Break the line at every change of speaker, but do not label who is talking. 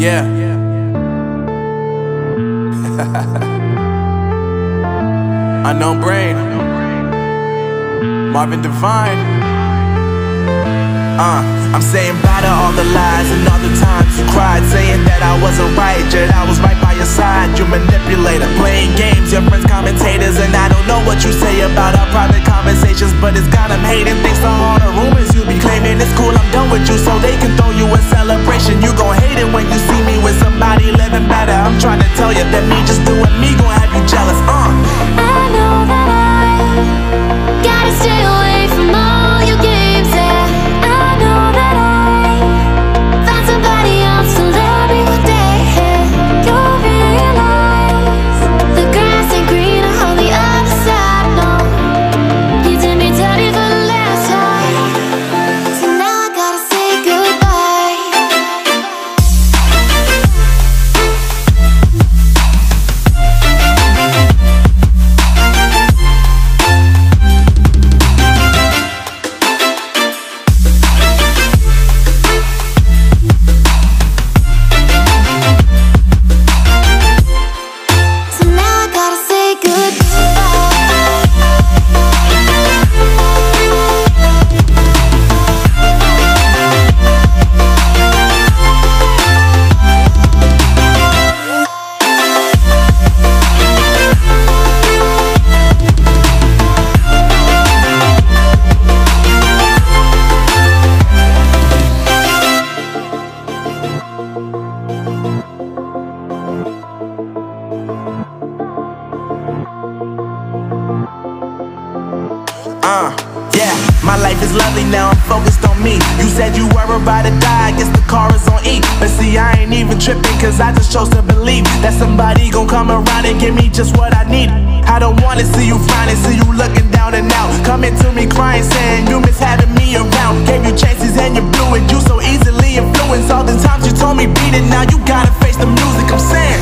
Yeah. Unknown Brain, Marvin Divine. I'm saying bye to all the lies and all the times you cried, saying that I wasn't right, yet I was right by your side. You manipulator, playing games, your friends commentators, and I don't know what you say about our private conversations, but it's got them hating. Thanks to all the rumors you be claiming. It's cool, I'm done with you, so they can throw you a celebration. You gon' hate it when you see me with somebody living better. I'm trying to tell you that me just doing me gon' have you jealous.
I know that I gotta stay away from all your games, yeah. I know that I found somebody else to love me one day, yeah. You'll realize the grass ain't greener on the other side, no. You did me dirty for the last time, so now I gotta say goodbye. So now I gotta say goodbye.
Yeah, my life is lovely now, I'm focused on me. You said you were about to die, I guess the car is on E. But see, I ain't even tripping, cause I just chose to believe that somebody gon' come around and give me just what I need. I don't wanna see you finding, see you looking down and out, coming to me crying, saying you miss having me around. Gave you chances and you blew it, you so easily influenced. All the times you told me beat it, now you gotta face the music. I'm saying